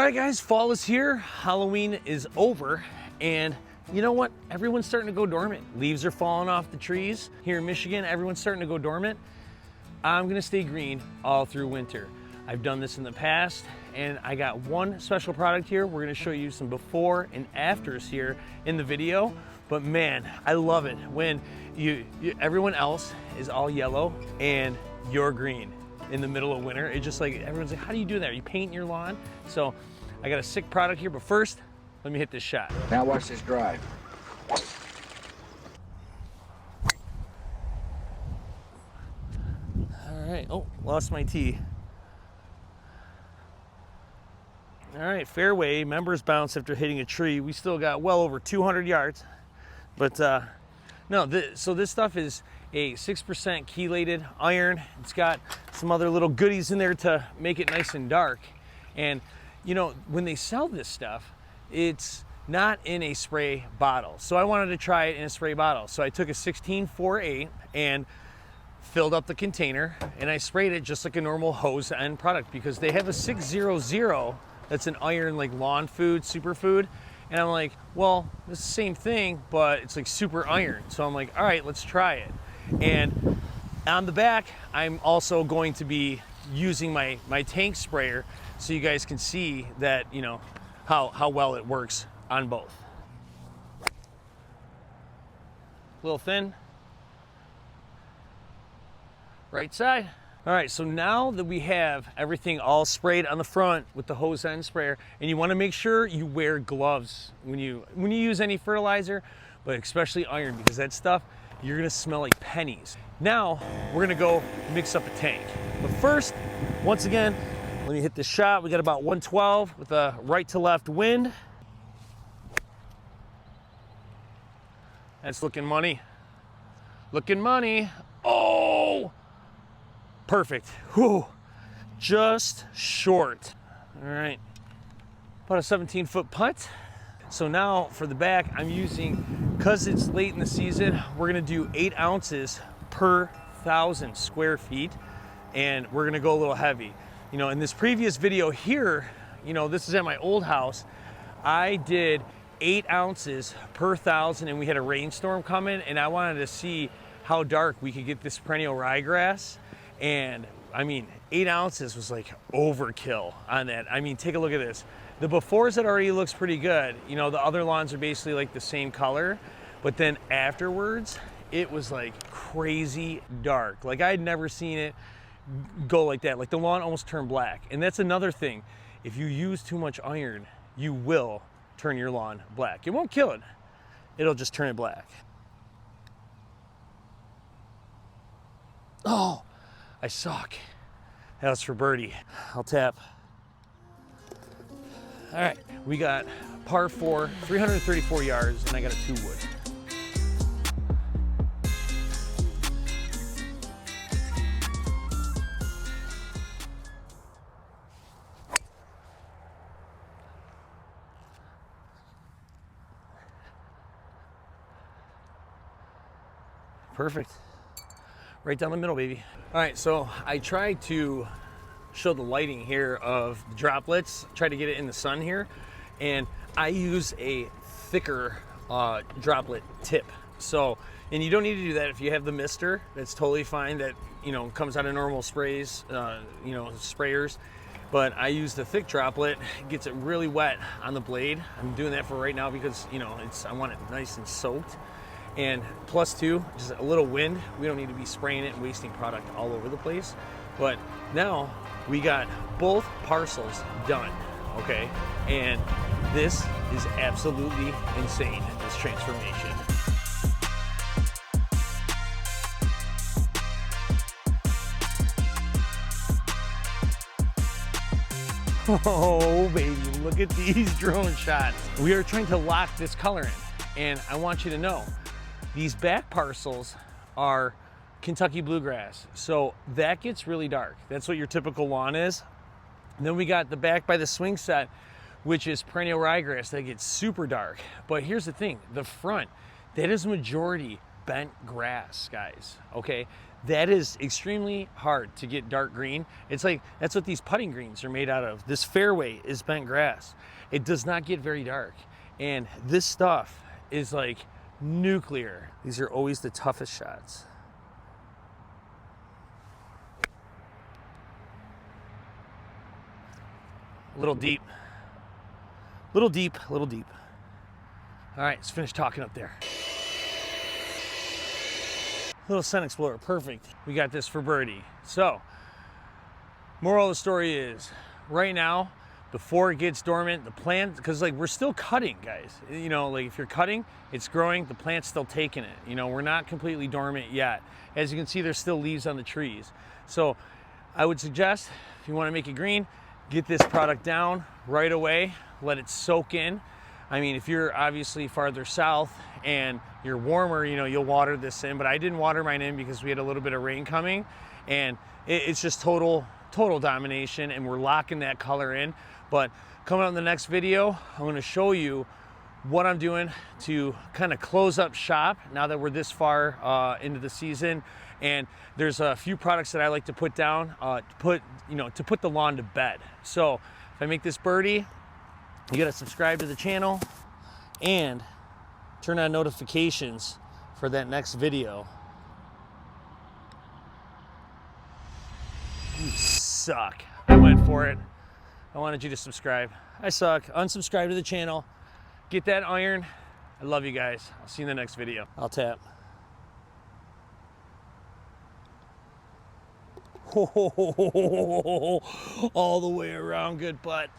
right, guys, fall is here. Halloween is over. And you know what? Everyone's starting to go dormant. Leaves are falling off the trees. Here in Michigan, everyone's starting to go dormant. I'm gonna stay green all through winter. I've done this in the past, and I got one special product here. We're gonna show you some before and afters here in the video. But man, I love it when everyone else is all yellow and you're green in the middle of winter. It's just like, everyone's like, how do you do that? Are you painting your lawn? So I got a sick product here, but first, let me hit this shot. Now watch this drive. All right, oh, lost my tee. All right, fairway, members bounce after hitting a tree. We still got well over 200 yards. But no, so this stuff is a 6% chelated iron. It's got some other little goodies in there to make it nice and dark. And you know, when they sell this stuff, it's not in a spray bottle. So I wanted to try it in a spray bottle. So I took a 16-4-8 and filled up the container, and I sprayed it just like a normal hose end product, because they have a 600 that's an iron, like lawn food, superfood. And I'm like, well, it's the same thing, but it's like super iron. So I'm like, all right, let's try it. And on the back, I'm also going to be using my tank sprayer, so you guys can see that, you know, how well it works on both. A little thin. Right side. All right, so now that we have everything all sprayed on the front with the hose end sprayer, and you want to make sure you wear gloves when you use any fertilizer, but especially iron, because that stuff, you're gonna smell like pennies. Now, we're gonna go mix up a tank. But first, once again, let me hit this shot. We got about 112 with a right to left wind. That's looking money. Looking money. Oh! Perfect. Whew. Just short. All right. About a 17-foot putt. So now for the back, I'm using, because it's late in the season, we're gonna do 8 ounces per 1,000 square feet, and we're gonna go a little heavy. You know, in this previous video here, you know, this is at my old house, I did 8 ounces per 1,000, and we had a rainstorm coming, and I wanted to see how dark we could get this perennial ryegrass. And I mean, 8 ounces was like overkill on that. I mean, take a look at this. The befores, it already looks pretty good. You know, the other lawns are basically like the same color, but then afterwards, it was like crazy dark. Like I had never seen it go like that. Like the lawn almost turned black. And that's another thing. If you use too much iron, you will turn your lawn black. It won't kill it. It'll just turn it black. Oh, I suck. That was for birdie. I'll tap. All right, we got par 4, 334 yards, and I got a 2-wood. Perfect. Right down the middle, baby. All right, so I tried to show the lighting here of the droplets, try to get it in the sun here, and I use a thicker droplet tip. So, and you don't need to do that if you have the mister. That's totally fine. That, you know, comes out of normal sprays, you know, sprayers. But I use the thick droplet. It gets it really wet on the blade. I'm doing that for right now because, you know, I want it nice and soaked. And plus two, just a little wind. We don't need to be spraying it and wasting product all over the place. But now we got both parcels done, okay? And this is absolutely insane, this transformation. Oh, baby, look at these drone shots. We are trying to lock this color in, and I want you to know, these back parcels are Kentucky bluegrass, so that gets really dark. That's what your typical lawn is. And then we got the back by the swing set, which is perennial ryegrass, that gets super dark. But here's the thing, the front, that is majority bent grass, guys, okay? that is extremely hard to get dark green. It's like, that's what these putting greens are made out of. This fairway is bent grass. It does not get very dark. And this stuff is like nuclear. These are always the toughest shots. A little deep. Little deep, little deep. All right, let's finish talking up there. Little Sun Explorer, perfect. We got this for birdie. So, moral of the story is, right now, before it gets dormant, the plant, because like we're still cutting, guys. You know, like if you're cutting, it's growing, the plant's still taking it. You know, we're not completely dormant yet. As you can see, there's still leaves on the trees. So I would suggest, if you want to make it green, get this product down right away, let it soak in. I mean, if you're obviously farther south and you're warmer, you know, you'll water this in, but I didn't water mine in because we had a little bit of rain coming, and it's just total domination, and we're locking that color in. But coming up in the next video, I'm going to show you what I'm doing to kind of close up shop now that we're this far into the season. And there's a few products that I like to put down to put the lawn to bed. So if I make this birdie, you got to subscribe to the channel and turn on notifications for that next video. You suck. I went for it. I wanted you to subscribe. I suck. Unsubscribe to the channel. Get that iron. I love you guys. I'll see you in the next video. I'll tap. All the way around, good putt.